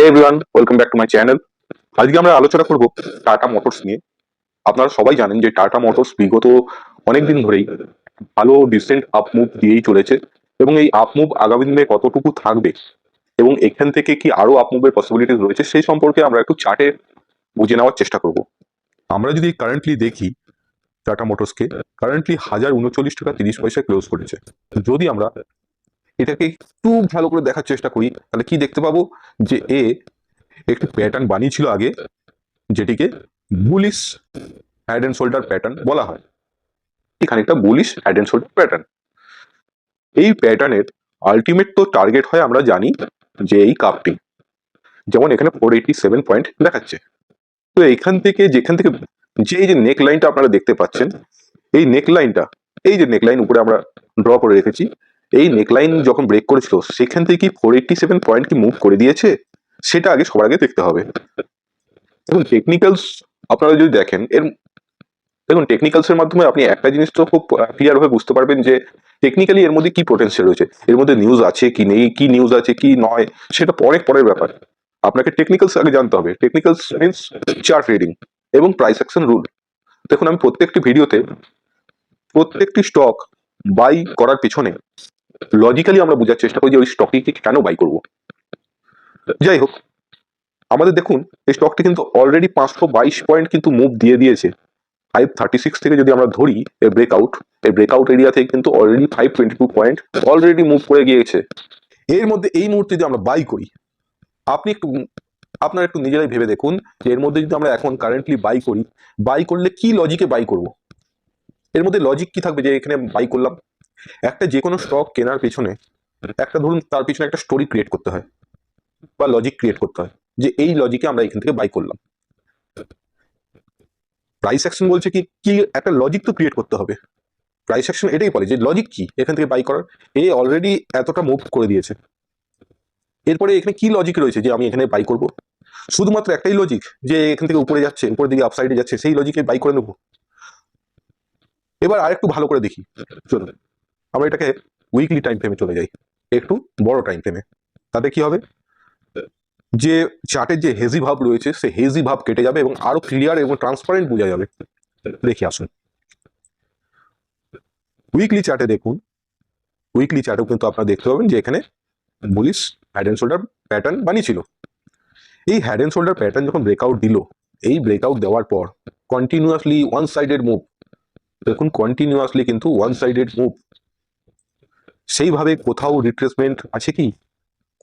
Hey everyone, welcome back to my channel. আজকে আমরা আলোচনা করব টাটা মোটরস নিয়ে। আপনারা সবাই জানেন যে টাটা মোটরস বিগত অনেকদিন ধরেই ভালো ডিসেন্ট আপ মুভ দিয়েই চলেছে, এবং এই আপ মুভ আগামী দিনে কতটুকু থাকবে এবং এখান থেকে কি আরো আপ মুভের পসিবিলিটিস রয়েছে সেই সম্পর্কে আমরা একটু চার্টে বুঝে নেওয়ার চেষ্টা করব। আমরা যদি কারেন্টলি দেখি টাটা মোটরসকে, কারেন্টলি 1039 টাকা 30 পয়সায় ক্লোজ করেছে। যদি আমরা এটাকে একটু ভালো করে দেখার চেষ্টা করি তাহলে কি দেখতে পাবো যে একটি প্যাটার্ন বানিয়েছিল আগে, যেটিকে bullish head and shoulder pattern বলা হয়। এখানে একটা bullish head and shoulder pattern. এই প্যাটার্নের আলটিমেট তো টার্গেট হয় আমরা জানি যে এই কাপটি, যেমন এখানে 487 পয়েন্ট দেখাচ্ছে। তো এখান থেকে যেখান থেকে যে নেক লাইনটা আপনারা দেখতে পাচ্ছেন, এই নেক লাইনটা, এই যে নেক লাইন উপরে আমরা ড্র করে রেখেছি, এই নেক লাইন যখন ব্রেক করেছিল সেখান থেকে কি 487 পয়েন্ট কি মুভ করে দিয়েছে, সেটা আগে সবার আগে দেখতে হবে। এবং টেকনিক্যালস আপনারা যদি দেখেন, দেখুন টেকনিক্যালস এর মাধ্যমে আপনি একটা জিনিস তো খুব ক্লিয়ার ভাবে বুঝতে পারবেন যে টেকনিক্যালি এর মধ্যে কি পোটেনশিয়াল রয়েছে, এর মধ্যে নিউজ আছে কি নেই, কি নিউজ আছে কি নয়, সেটা পরের ব্যাপার। আপনাকে টেকনিক্যালস আগে জানতে হবে। টেকনিক্যালস মিন্স চার্ট রিডিং এবং প্রাইস অ্যাকশন রুল। দেখুন, আমি প্রত্যেকটি ভিডিওতে প্রত্যেকটি স্টক বাই করার পিছনে লজিক্যালি আমরা বোঝার চেষ্টা করি যে ওই স্টকটিকে কেন বাই করব। যাই হোক, আমাদের দেখুন এই স্টকটি কিন্তু অলরেডি 522 পয়েন্ট কিন্তু মুভ দিয়ে দিয়েছে। 536 থেকে যদি আমরা ধরি এই ব্রেকআউট এরিয়া থেকে কিন্তু অলরেডি 522 পয়েন্ট অলরেডি মুভ করে গিয়েছে। এর মধ্যে এই মুহূর্তে যদি আমরা বাই করি, আপনারা একটু নিজেরাই ভেবে দেখুন যে এর মধ্যে যদি আমরা এখন কারেন্টলি বাই করলে কি লজিকে বাই করব। এর মধ্যে লজিক কি থাকবে যে এখানে বাই করলাম? একটা যে কোনো স্টক কেনার পেছনে একটা ধরুন তার পিছনে একটা স্টোরি ক্রিয়েট করতে হয় বা লজিক ক্রিয়েট করতে হয় যে এই লজিকে আমরা এখান থেকে বাই করলাম। প্রাইস অ্যাকশন বলছে কি কি একটা লজিক তো ক্রিয়েট করতে হবে। প্রাইস অ্যাকশন এটাই বলে যে লজিক কি এখান থেকে বাই করার, অলরেডি এতটা মুভ করে দিয়েছে। এরপরে এখানে কি লজিক রয়েছে যে আমি এখানে বাই করব? শুধুমাত্র একটাই লজিক যে এখান থেকে উপরে যাচ্ছে, উপরের দিকে আপসাইডে যাচ্ছে, সেই লজিকে বাই করে নেব। এবার আরেকটু ভালো করে দেখি, চলুন আমরা এটাকে উইকলি টাইম ফ্রেমে চলে যাই, একটু বড় টাইম ফ্রেমে। তাতে কি হবে যে চার্টের যে হেজি ভাব রয়েছে সেই হেজি ভাব কেটে যাবে এবং আরো ক্লিয়ার এবং ট্রান্সপারেন্ট বোঝা যাবে। দেখি আসুন উইকলি চার্টে দেখুন। উইকলি চার্টেও কিন্তু আপনারা দেখতে পাবেন যে এখানে bullish head and shoulder pattern বানিয়েছিল। এই হেড এন্ড শোল্ডার প্যাটার্ন যখন ব্রেকআউট দিল, এই ব্রেকআউট দেওয়ার পর কন্টিনিউয়াসলি ওয়ান সাইডেড মুভ, দেখুন কন্টিনিউয়াসলি কিন্তু ওয়ান সাইডেড মুভ। সেইভাবে কোথাও রিট্রেসমেন্ট আছে কি?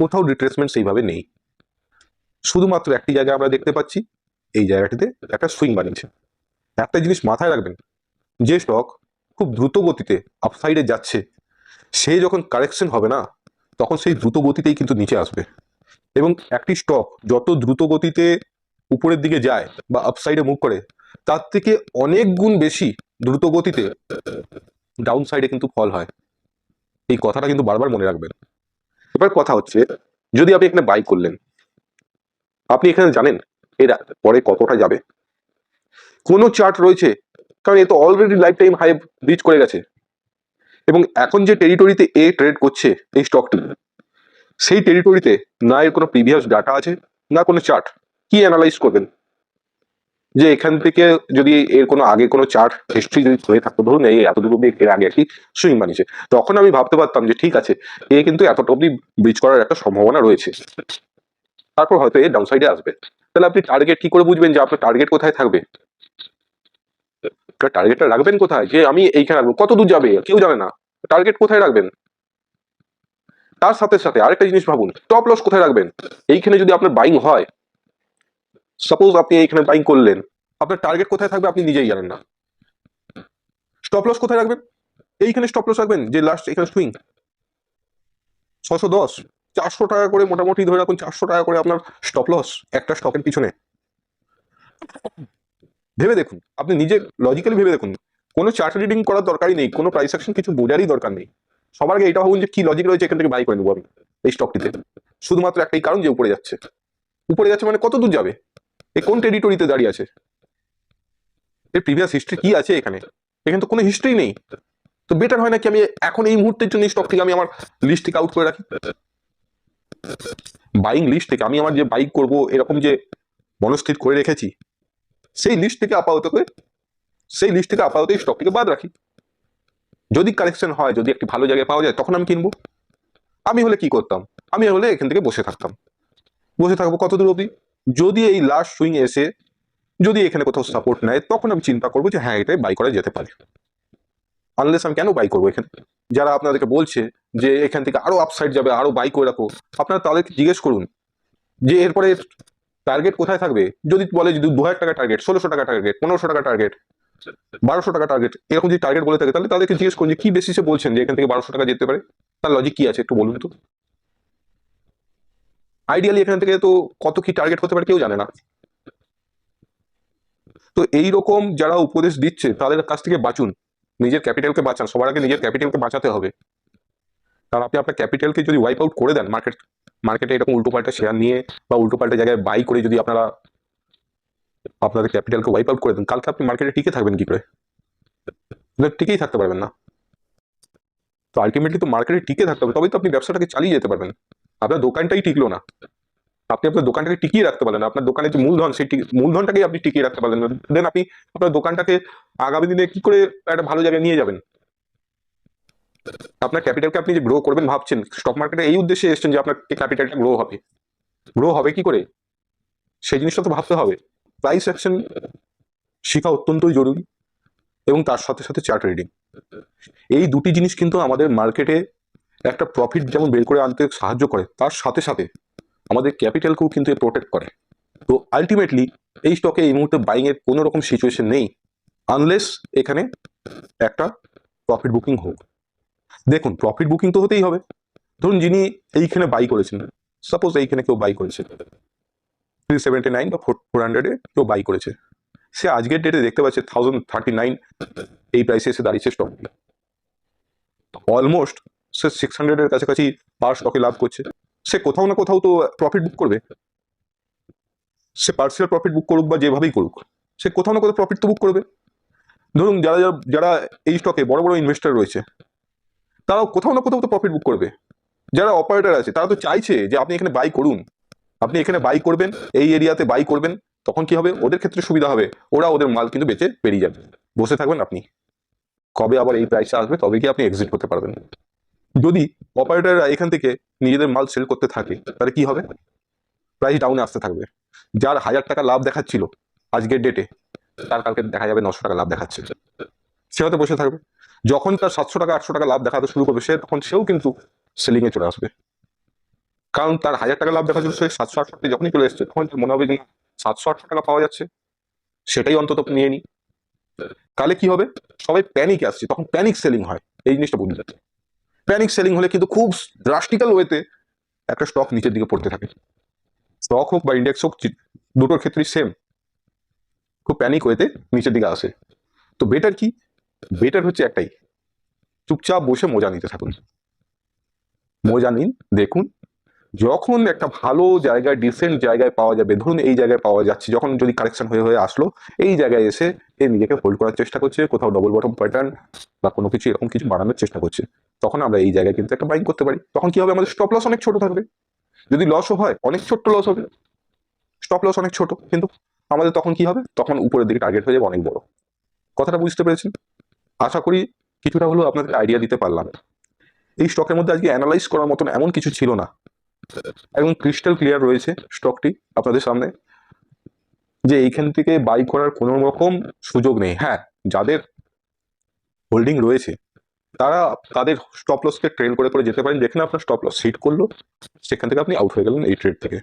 কোথাও রিট্রেসমেন্ট সেইভাবে নেই। শুধুমাত্র একটি জায়গায় আমরা দেখতে পাচ্ছি, এই জায়গাটিতে একটা সুইং বানিয়েছে। একটা জিনিস মাথায় রাখবেন, যে স্টক খুব দ্রুত গতিতে আপসাইডে যাচ্ছে, সে যখন কারেকশন হবে না, তখন সেই দ্রুত গতিতেই কিন্তু নিচে আসবে। এবং একটি স্টক যত দ্রুত গতিতে উপরের দিকে যায় বা আপসাইডে মুভ করে, তার থেকে অনেক গুণ বেশি দ্রুত গতিতে ডাউন সাইডে কিন্তু ফল হয়। এই কথাটা কিন্তু বারবার মনে রাখবেন। এবার কথা হচ্ছে, যদি আপনি এখানে বাই করলেন, আপনি এখানে জানেন এর পরে কতটা যাবে? কোনো চার্ট রয়েছে? কারণ এ তো already life time high reach করে গেছে, এবং এখন যে টেরিটরিতে ট্রেড করছে এই স্টকটি, সেই টেরিটরিতে না এর কোনো প্রিভিয়াস ডাটা আছে, না কোনো চার্ট। কি অ্যানালাইজ করবেন যে এখান থেকে যদি এর কোনো আগে কোনো চার্ট হিস্ট্রি যদি হয়ে থাকতো, ধরুন এই এতটুকু এর আগে একটি সুইং বানিয়েছে, তখন আমি ভাবতে পারতাম যে ঠিক আছে, কিন্তু এতটা অব্দি ব্রিজ করার একটা সম্ভাবনা রয়েছে, তারপর হয়তো এ ডাউন সাইডে আসবে। তাহলে আপনি টার্গেট কি করে বুঝবেন যে আপনার টার্গেট কোথায় থাকবে? টার্গেটটা রাখবেন কোথায়? যে আমি এইখানে রাখবো, কত দূর যাবে কেউ জানে না। টার্গেট কোথায় রাখবেন? তার সাথে সাথে আরেকটা জিনিস ভাবুন, স্টপ লস কোথায় রাখবেন? এইখানে যদি আপনার বাইং হয়, সাপোজ আপনি এইখানে বাইং করলেন, আপনার টার্গেট কোথায় থাকবে আপনি নিজেই জানেন না। স্টপ লস কোথায় রাখবেন? এইখানে স্টপ লস রাখবেন, যে লাস্ট এখানে সুইং 610 400 টাকা করে, মোটামুটি ধরে রাখুন 400 টাকা করে আপনার স্টপ লস একটা স্টকের পিছনে। ভেবে দেখুন, আপনি নিজে লজিক্যালি ভেবে দেখুন, কোনো চার্ট রিডিং করার দরকারই নেই, কোনো প্রাইস অ্যাকশন কিছু বোঝারই দরকার নেই। সবার আগে এটা ভাবুন যে কি লজিক রয়েছে এখান থেকে বাই করে নেবো আমি এই স্টকটিতে। শুধুমাত্র একটাই কারণ যে উপরে যাচ্ছে। উপরে যাচ্ছে মানে কত দূর যাবে, এ কোন টেরিটরিতে দাঁড়িয়ে আছে, এর প্রিভিয়াস হিস্ট্রি কি আছে? এখানে এখানে তো কোনো হিস্ট্রি নেই। তো বেটার হয় নাকি আমি এখন এই মুহূর্তের জন্য স্টক থেকে আমি আমার লিস্ট থেকে আউট করে রাখি। বাইং লিস্ট থেকে আমি আমার যে বাইক করব এরকম যে মনস্থির করে রেখেছি, সেই লিস্ট থেকে আপাতত এই স্টকটিকে বাদ রাখি। যদি কালেকশন হয়, যদি একটি ভালো জায়গায় পাওয়া যায়, তখন আমি কিনবো। আমি হলে কি করতাম? আমি হলে এখান থেকে বসে থাকতাম। বসে থাকবো কত দূর অবধি? যদি এই লাস্ট সুইং এসে যদি এখানে কোথাও সাপোর্ট নেয়, তখন আমি চিন্তা করবো যে হ্যাঁ, এটাই বাই করা যেতে পারে। আনলেস আমি কেন বাই করবো এখানে? যারা আপনাদেরকে বলছে যে এখান থেকে আরো আপসাইড যাবে, আরো বাই করে রাখো, আপনারা তাদেরকে জিজ্ঞেস করুন যে এরপরে টার্গেট কোথায় থাকবে। যদি বলে যে 2000 টাকা টার্গেট, 1600 টাকা টার্গেট, 1500 টাকা টার্গেট, 1200 টাকা টার্গেট, এরকম যদি টার্গেট বলে থাকে, তাহলে তাদেরকে জিজ্ঞেস করুন যে কি বেসিসে বলছেন যে এখান থেকে 1200 টাকা যেতে পারে। তার লজিক কি আছে একটু বলুন তো। আইডিয়ালি এখান থেকে তো কত কি টার্গেট হতে পারে কেউ জানে না। তো এইরকম যারা উপদেশ দিচ্ছে তাদের কাছ থেকে বাঁচুন, নিজের ক্যাপিটালকে বাঁচান। সবার আগে নিজের ক্যাপিটালকে বাঁচাতে হবে। কারণ আপনি আপনার ক্যাপিটালকে যদি ওয়াইপ আউট করে দেন মার্কেটে এরকম উল্টোপাল্টা শেয়ার নিয়ে বা উল্টোপাল্টা জায়গায় বাই করে যদি আপনারা আপনাদের ক্যাপিটালকে ওয়াইপ আউট করে দেন, কালকে আপনি মার্কেটে টিকে থাকবেন কি করে? টিকেই থাকতে পারবেন না। তো আলটিমেটলি তো মার্কেটে টিকে থাকতে হবে, তবেই তো আপনি ব্যবসাটাকে চালিয়ে যেতে পারবেন। আপনার দোকানটাই টিকলো না, আপনি আপনার দোকানটাকে টিকিয়ে রাখতে পারলেন, আপনার দোকানের যে মূলধন সেই মূলধনটাকেই আপনি টিকিয়ে রাখতে পারলেন না, দেন আপনি আপনার দোকানটাকে আগামী দিনে কি করে একটা ভালো জায়গায় নিয়ে যাবেন? আপনার ক্যাপিটালকে আপনি যে গ্রো করবেন ভাবছেন, স্টক মার্কেটে এই উদ্দেশ্যে এসেছেন যে আপনার ক্যাপিটালটা গ্রো হবে কি করে সেই জিনিসটা তো ভাবতে হবে। প্রাইস অ্যাকশন শেখা অত্যন্তই জরুরি, এবং তার সাথে সাথে চার্ট রিডিং। এই দুটি জিনিস কিন্তু আমাদের মার্কেটে একটা প্রফিট যেমন বের করে আনতে সাহায্য করে, তার সাথে সাথে আমাদের ক্যাপিটালকেও কিন্তু প্রোটেক্ট করে। তো আলটিমেটলি এই স্টকে এই মুহূর্তে বাইং এর কোনো রকম সিচুয়েশন নেই, আনলেস এখানে একটা প্রফিট বুকিং হোক। দেখুন, প্রফিট বুকিং তো হতেই হবে। ধরুন যিনি এইখানে বাই করেছেন, সাপোজ এইখানে কেউ বাই করেছে 379 বা 400 কেউ বাই করেছে, সে আজকের ডেটে দেখতে পাচ্ছে 1039 এই প্রাইসে এসে দাঁড়িয়েছে স্টকটি। অলমোস্ট সে 600 এর কাছাকাছি পার স্টকে লাভ করছে। সে কোথাও না কোথাও তো প্রফিট বুক করবে। সে পার্সিয়াল প্রফিট বুক করুক বা যেভাবেই করুক, সে কোথাও না কোথাও প্রফিট তো বুক করবে। ধরুন যারা যারা এই স্টকে বড় বড় ইনভেস্টর রয়েছে, তারাও কোথাও না কোথাও তো প্রফিট বুক করবে। যারা অপারেটর আছে তারা তো চাইছে যে আপনি এখানে বাই করুন, আপনি এখানে বাই করবেন, এই এরিয়াতে বাই করবেন, তখন কি হবে? ওদের ক্ষেত্রে সুবিধা হবে, ওরা ওদের মাল কিন্তু বেচে বেরিয়ে যাবে। বসে থাকবেন আপনি, কবে আবার এই প্রাইসে আসবে তবে কি আপনি এক্সিট করতে পারবেন। যদি অপারেটররা এখান থেকে নিজেদের মাল সেল করতে থাকে, তাহলে কি হবে? প্রাইস ডাউনে আসতে থাকবে। যার 1000 টাকা লাভ দেখাচ্ছিল আজকের ডেটে, তার কালকে দেখা যাবে 900 টাকা লাভ দেখাচ্ছে, সে হয়তো বসে থাকবে। যখন তার 700 টাকা 800 টাকা লাভ দেখাতে শুরু করবে, তখন সেও কিন্তু সেলিং এ চলে আসবে। কারণ তার 1000 টাকা লাভ দেখাচ্ছিল, সে 700-800 যখনই চলে এসছে, তখন মনে হবে যে 700-800 টাকা পাওয়া যাচ্ছে, সেটাই অন্তত নিয়ে নি। কালে কি হবে? সবাই প্যানিক আসছে, তখন প্যানিক সেলিং হয়। এই জিনিসটা বুঝতে যাচ্ছে। প্যানিক সেলিং হলে কিন্তু খুব ড্রাস্টিক্যাল ওয়েতে একটা স্টক নিচের দিকে পড়তে থাকে। স্টক হোক বা ইন্ডেক্স হোক, দুটোর ক্ষেত্রেই সেম, খুব প্যানিক ওয়েতে নিচের দিকে আসে। তো বেটার কি? বেটার হচ্ছে একটাই, চুপচাপ বসে মজা নিতে থাকুন। মজা নিন, দেখুন যখন একটা ভালো জায়গায় ডিসেন্ট জায়গায় পাওয়া যাবে, ধরুন এই জায়গায় পাওয়া যাচ্ছে, যখন যদি কারেকশন হয়ে হয়ে আসলো, এই জায়গায় এসে এ নিজেকে হোল্ড করার চেষ্টা করছে, কোথাও ডবল বটম প্যাটার্ন বা কোনো কিছু এরকম কিছু বানানোর চেষ্টা করছে, তখন আমরা এই জায়গায় কিন্তু একটা বাইং করতে পারি। তখন কি হবে? আমাদের স্টপ লস অনেক ছোট থাকবে। যদি লসও হয়, অনেক ছোট্ট লস হবে, স্টপ লস অনেক ছোট, কিন্তু আমাদের তখন কি হবে? তখন উপরের দিকে টার্গেট হয়ে যাবে অনেক বড়। কথাটা বুঝতে পেরেছেন? আশা করি কিছুটা হলেও আপনাদের আইডিয়া দিতে পারলাম। এই স্টকের মধ্যে আজকে অ্যানালাইজ করার মতন এমন কিছু ছিল না, এবং ক্রিস্টাল ক্লিয়ার রয়েছে স্টকটি আপনাদের সামনে, যে এইখান থেকে বাই করার কোনো রকম সুযোগ নেই। হ্যাঁ, যাদের হোল্ডিং রয়েছে তারা তাদের স্টপ লসকে ট্রেল করে করে যেতে পারেন, যেখানে আপনার স্টপ লস হিট করলো সেখান থেকে আপনি আউট হয়ে গেলেন এই ট্রেড থেকে।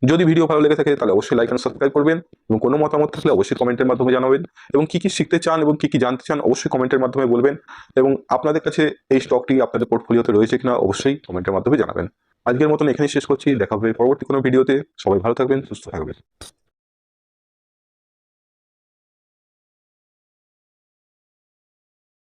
যদি ভিডিও ভালো লেগে থাকে তাহলে অবশ্যই লাইক এন্ড সাবস্ক্রাইব করবেন, এবং কোনো মতামত থাকলে অবশ্যই কমেন্টের মাধ্যমে জানাবেন, এবং কি কি শিখতে চান এবং কি কি জানতে চান অবশ্যই কমেন্টের মাধ্যমে বলবেন, এবং আপনাদের কাছে এই স্টকটি আপনাদের পোর্টফোলিওতে রয়েছে কিনা অবশ্যই কমেন্টের মাধ্যমে জানাবেন। আজকের মতন এখানেই শেষ করছি, দেখা হবে পরবর্তী কোনো ভিডিওতে। সবাই ভালো থাকবেন, সুস্থ থাকবেন।